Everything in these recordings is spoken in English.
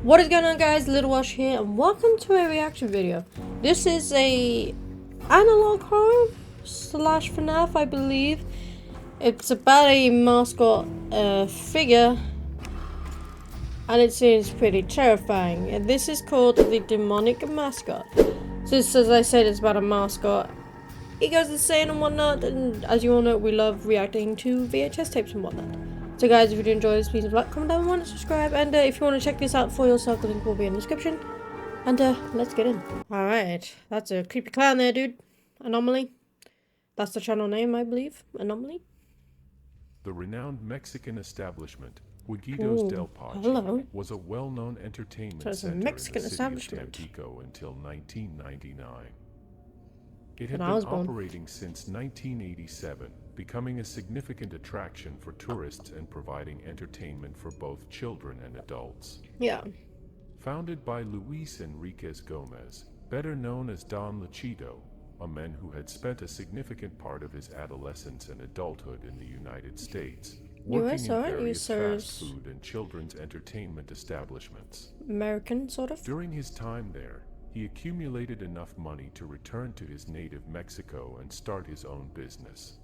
What is going on, guys? Little Wash here, and welcome to a reaction video. This is a analog horror slash FNaF, I believe. It's about a mascot figure, and it seems pretty terrifying. And this is called the Demonic Mascot. So, as I said, it's about a mascot. He goes insane and whatnot, and as you all know, we love reacting to VHS tapes and whatnot. So guys, if you do enjoy this, please like, comment down, and subscribe, and if you want to check this out for yourself, the link will be in the description. And let's get in. Alright, that's a creepy clown there, dude. Anomaly. That's the channel name, I believe. Anomaly. The renowned Mexican establishment, Huequitos del Pachi, was a well-known entertainment center in the city of Tampico until 1999. It had been operating since 1987, becoming a significant attraction for tourists and providing entertainment for both children and adults. Yeah. Founded by Luis Enriquez Gomez, better known as Don Luchito, a man who had spent a significant part of his adolescence and adulthood in the United States, working in various fast food and children's entertainment establishments. American, sort of? During his time there, he accumulated enough money to return to his native Mexico and start his own business.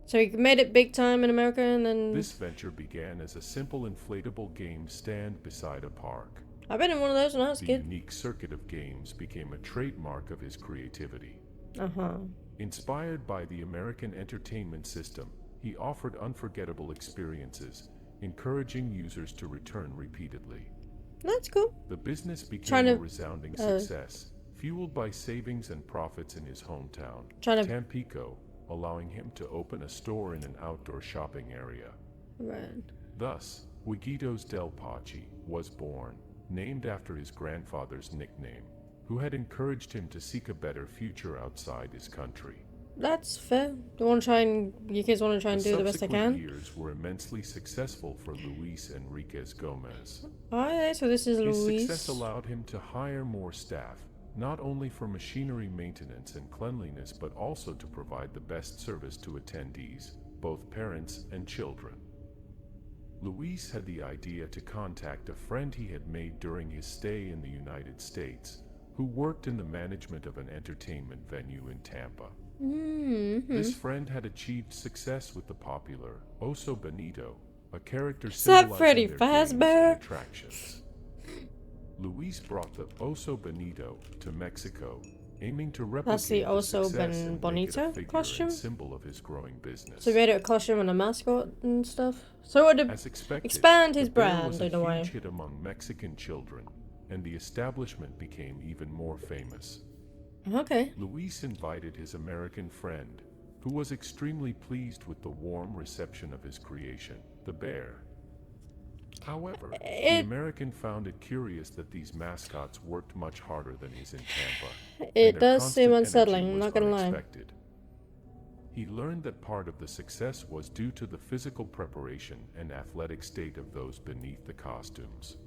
So he made it big time in America, and then... This venture began as a simple inflatable game stand beside a park. I've been in one of those when I was a kid. The unique circuit of games became a trademark of his creativity. Uh-huh. Inspired by the American entertainment system, he offered unforgettable experiences, encouraging users to return repeatedly. That's cool. The business became a resounding success, fueled by savings and profits in his hometown, Tampico, allowing him to open a store in an outdoor shopping area. Right. Thus, Huequitos del Pachi was born, named after his grandfather's nickname, who had encouraged him to seek a better future outside his country. That's fair. You kids want to try and do the best they can? The years were immensely successful for Luis Enriquez Gomez. Oh, yeah, so this is Luis. His success allowed him to hire more staff, not only for machinery maintenance and cleanliness, but also to provide the best service to attendees, both parents and children. Luis had the idea to contact a friend he had made during his stay in the United States, who worked in the management of an entertainment venue in Tampa. This friend had achieved success with the popular Oso Bonito, a character symbolizing their games and attractions. Luis brought the Oso Bonito to Mexico, aiming to replicate the success and make it a figure and symbol of his growing business. So he made it a costume and a mascot and stuff. So it would expand his brand in a way. It was a huge hit among Mexican children, and the establishment became even more famous. Okay. Luis invited his American friend, who was extremely pleased with the warm reception of his creation, the bear. However, the American found it curious that these mascots worked much harder than his in Tampa. It does seem unsettling, I'm not gonna lie. He learned that part of the success was due to the physical preparation and athletic state of those beneath the costumes.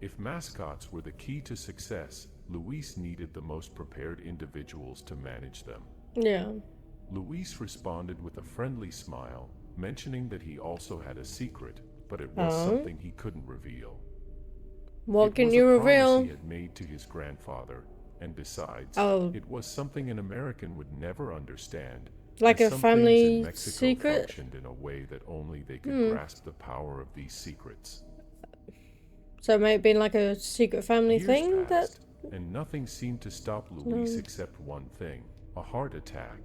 If mascots were the key to success, Luis needed the most prepared individuals to manage them. Yeah. Luis responded with a friendly smile, mentioning that he also had a secret, but it was something he couldn't reveal. What can you reveal? He had made to his grandfather, and besides, it was something an American would never understand. Like a family secret? Functioned in a way that only they could grasp the power of these secrets. So it may have been like a secret family thing passed, and nothing seemed to stop Luis except one thing: a heart attack.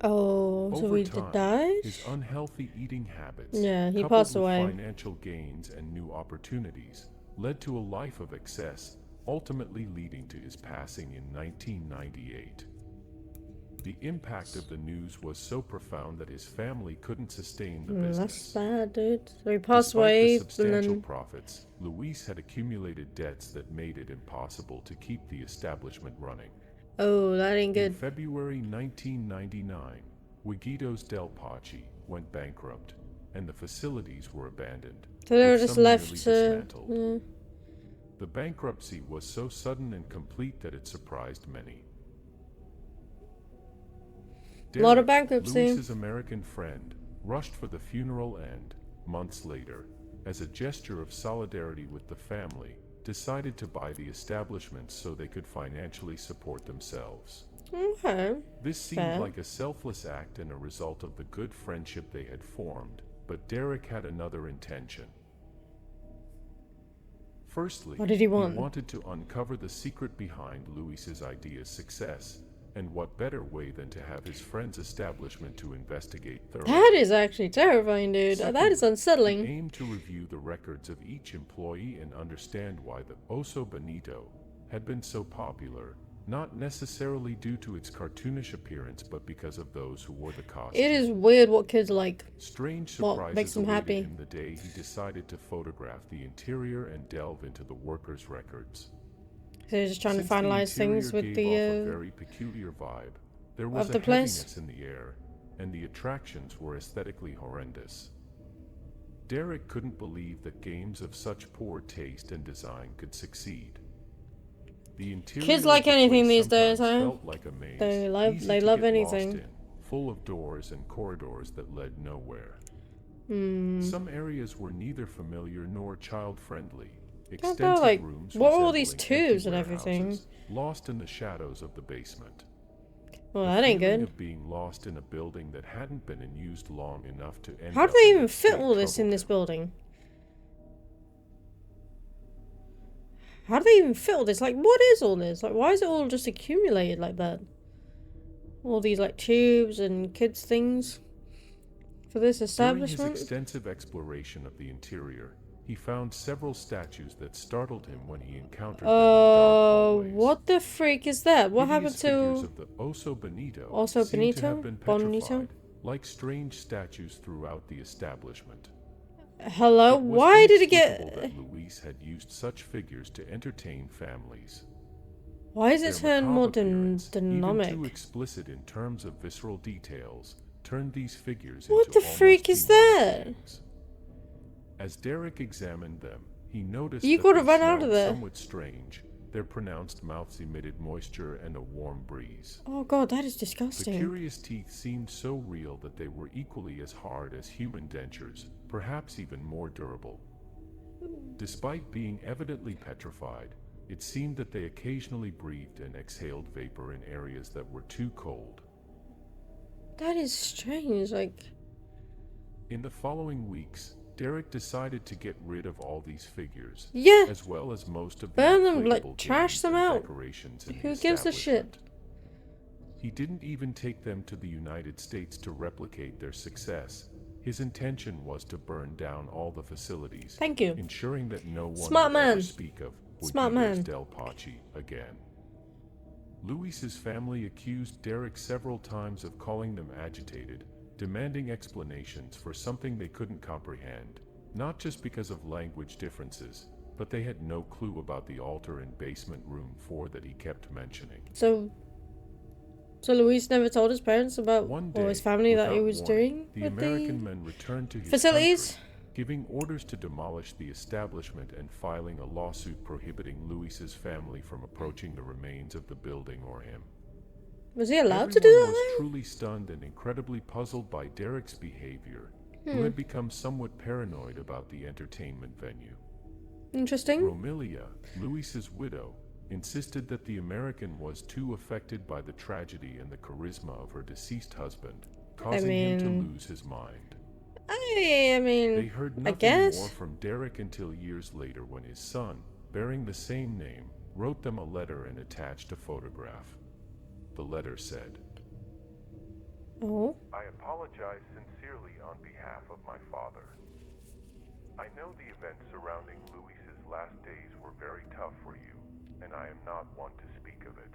Oh, so he died? His unhealthy eating habits, he passed away. Financial gains and new opportunities, led to a life of excess, ultimately leading to his passing in 1998. The impact of the news was so profound that his family couldn't sustain the business. That's bad, dude. So he passed away. Despite the substantial profits, Luis had accumulated debts that made it impossible to keep the establishment running. Oh, that ain't good. In February 1999, Huequitos del Pachi went bankrupt, and the facilities were abandoned. So they were just left to... The bankruptcy was so sudden and complete that it surprised many. A lot of bankruptcy. Luis's American friend rushed for the funeral and, months later, as a gesture of solidarity with the family, decided to buy the establishment so they could financially support themselves. Okay. This seemed Fair. like a selfless act and a result of the good friendship they had formed, but Derek had another intention. Firstly, What did he want? wanted to uncover the secret behind Luis's idea's success, and what better way than to have his friend's establishment to investigate thoroughly. That is actually terrifying, dude. That is Secondly, unsettling. he aimed to review the records of each employee and understand why the Oso Bonito had been so popular, not necessarily due to its cartoonish appearance but because of those who wore the costume. It is weird what kids like. Strange What surprises makes them awaited happy? him the day he decided to photograph the interior and delve into the workers' records. So you're just trying Since to finalize the things interior with gave off a the very peculiar vibe, there was the a place. heaviness in the air, and the attractions were aesthetically horrendous. Derek couldn't believe that games of such poor taste and design could succeed. The interior Kids of like the anything place these days, sometimes huh? felt like a maze, They love- easy they to love get anything. lost in, full of doors and corridors that led nowhere. Hmm. Some areas were neither familiar nor child-friendly. they're Extensive like, rooms what are all these resembling empty tubes and everything? warehouses, lost in the shadows of the basement. Well, The that ain't feeling good. of being lost in a building that hadn't been in use long enough to end How do up they in even its fit state all this in troubled this him. building? How do they even fit all this? Like, what is all this? Like, why is it all just accumulated like that? All these, like, tubes and kids' things for this During his establishment? extensive exploration of the interior, he found several statues that startled him when he encountered them in dark hallways. What the freak is that? What happened Hideous figures to... of the Oso Bonito Oso seemed to Bonito? have been Bonito? petrified, like strange statues throughout the establishment. Hello? It was Why did it inexplicable get... that Luis had used such figures to entertain families. Why is Their it turned more macabre appearance, even dynamic? too explicit in terms of visceral details, turned these figures What into the freak almost is demonic that? beings. As Derek examined them, he noticed You that gotta they run out of smelled there. somewhat strange. Their pronounced mouths emitted moisture and a warm breeze. Oh god, that is The disgusting. curious teeth seemed so real that they were equally as hard as human dentures, perhaps even more durable. Despite being evidently petrified, it seemed that they occasionally breathed and exhaled vapor in areas that were too cold. That is strange, like... In the following weeks, Derek decided to get rid of all these figures, Yeah, as well as most of the burn them, like, inflatable trash games them and out. decorations in the Who gives a shit? establishment. He didn't even take them to the United States to replicate their success. His intention was to burn down all the facilities, Thank you. ensuring that no one Smart would ever man. speak of Smart Boutiques man. del Pachi again. Luis's family accused Derek several times of calling them agitated, demanding explanations for something they couldn't comprehend, not just because of language differences, but they had no clue about the altar in basement room 4 that he kept mentioning. So Luis never told his parents about, One or his day, family, that he without was warning, doing the with American the... men returned to his facilities? country, giving orders to demolish the establishment and filing a lawsuit prohibiting Luis's family from approaching the remains of the building or him. Was he allowed to do Everyone that was then? truly stunned and incredibly puzzled by Derek's behavior, who had become somewhat paranoid about the entertainment venue. Interesting. Romilia, Luis's widow, insisted that the American was too affected by the tragedy and the charisma of her deceased husband, causing him to mean- lose his mind. I They mean, heard I nothing guess. more from Derek until years later when his son, bearing the same name, wrote them a letter and attached a photograph. The letter said, Oh. "I apologize sincerely on behalf of my father. I know the events surrounding Luis's last days were very tough for you, and I am not one to speak of it.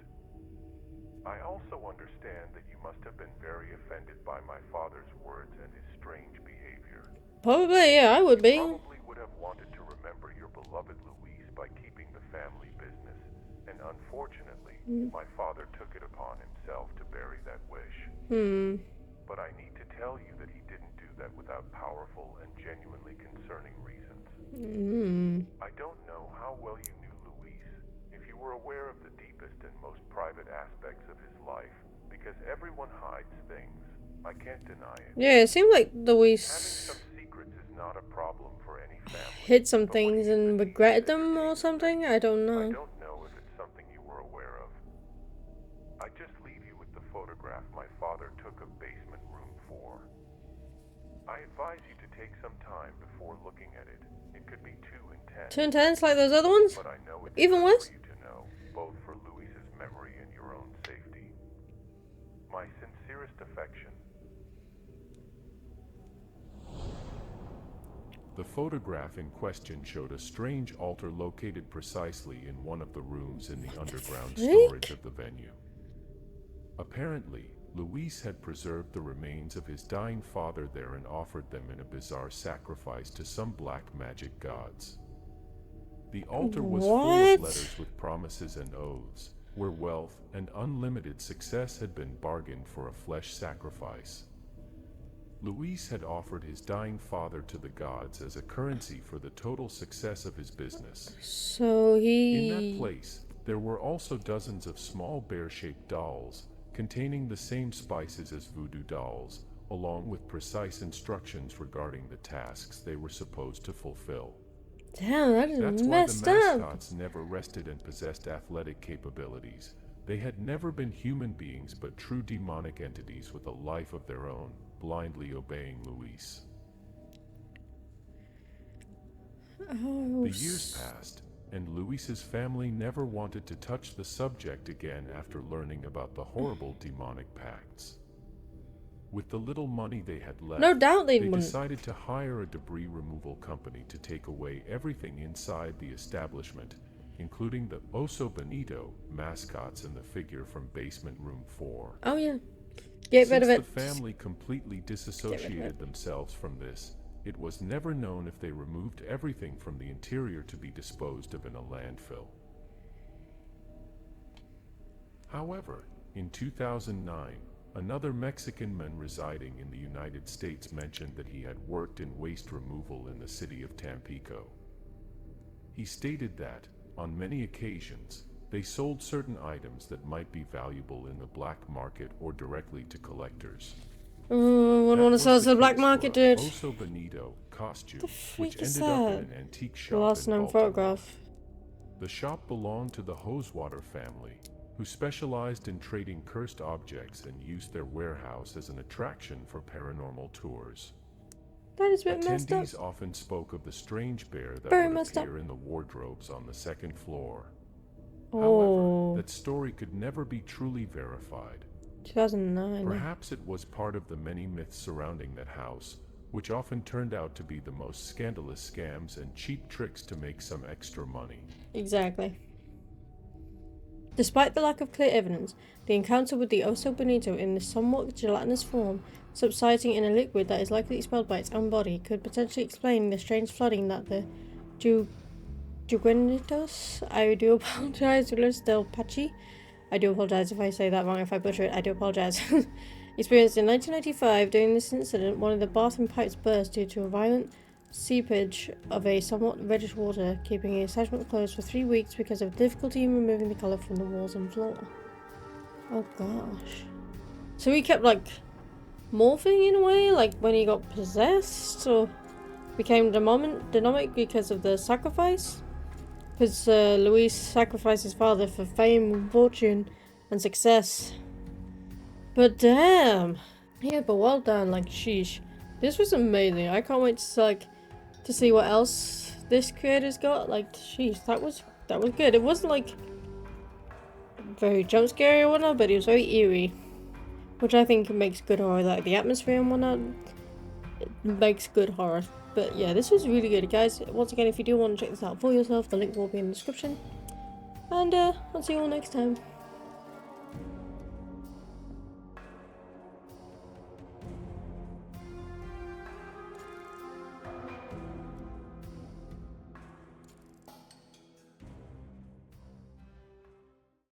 I also understand that you must have been very offended by my father's words and his strange behavior. Probably, yeah, I would be. Probably would have wanted to remember your beloved Luis by keeping the family business, and unfortunately, my father took it upon himself to bury that wish. But I need to tell you that he didn't do that without powerful and genuinely concerning reasons. I don't know how well you knew Luis, if you were aware of the deepest and most private aspects of his life, because everyone hides things. I can't deny it. Yeah, it seemed like Having Luis... some secrets is not a problem for any family. hid some things and regretted them or something? I don't I know. don't know if it's something you were aware of. I just leave you with the photograph my father took of basement room 4. I advise you to take some time before looking at it. It could be too intense. Too intense like those other ones? But I know it's Even good worse? for you to know, both for Louise's memory and your own safety. My sincerest affection. The photograph in question showed a strange altar located precisely in one of the rooms in the underground storage of the venue. Apparently, Louise had preserved the remains of his dying father there and offered them in a bizarre sacrifice to some black magic gods. The altar was full of letters with promises and oaths, where wealth and unlimited success had been bargained for a flesh sacrifice. Louise had offered his dying father to the gods as a currency for the total success of his business. So In that place, there were also dozens of small bear-shaped dolls, containing the same spices as voodoo dolls, along with precise instructions regarding the tasks they were supposed to fulfill. Damn, that is That's why messed the up. mascots never rested and possessed athletic capabilities. They had never been human beings but true demonic entities with a life of their own, blindly obeying Louise. Oh, The years passed, and Louise's family never wanted to touch the subject again after learning about the horrible demonic pacts. With the little money they had left, no doubt they they wouldn't. decided to hire a debris removal company to take away everything inside the establishment, including the Oso Bonito mascots and the figure from basement room 4. Oh yeah. Get rid of Since it. the family completely disassociated themselves from this, it was never known if they removed everything from the interior to be disposed of in a landfill. However, in 2009, another Mexican man residing in the United States mentioned that he had worked in waste removal in the city of Tampico. He stated that, on many occasions, they sold certain items that might be valuable in the black market or directly to collectors. Oh, I wouldn't want to sell to the black market, dude. Oso Bonito costume, The which freak is ended up in that? an antique The shop last in known Baltimore. photograph. The shop belonged to the Hosewater family, who specialized in trading cursed objects and used their warehouse as an attraction for paranormal tours. That is a bit messed up. Attendees often spoke of the strange bear that Very would messed up. appear in the wardrobes on the second floor. Oh, However, that story could never be truly verified. 2009. Perhaps it was part of the many myths surrounding that house, which often turned out to be the most scandalous scams and cheap tricks to make some extra money. Exactly. Despite the lack of clear evidence, the encounter with the Oso Bonito in this somewhat gelatinous form, subsiding in a liquid that is likely expelled by its own body, could potentially explain the strange flooding that the Juguenitos, I do apologize, Ulis del Pachi, I do apologize if I say that wrong, if I butcher it, I do apologize, experienced in 1995. During this incident, one of the bathroom pipes burst due to a violent seepage of a somewhat reddish water, keeping the establishment closed for 3 weeks because of difficulty in removing the colour from the walls and floor. Oh gosh. So he kept like morphing in a way, like when he got possessed, or became demonic because of the sacrifice? Because Luis sacrificed his father for fame, fortune, and success. But damn. Yeah, but well done, like sheesh. This was amazing. I can't wait to see what else this creator's got. Like sheesh, that was good. It wasn't like very jump scary or whatnot, but it was very eerie. Which I think makes good horror, like the atmosphere and whatnot. It makes good horror. But yeah, this was really good, guys. Once again, if you do want to check this out for yourself, the link will be in the description. And I'll see you all next time.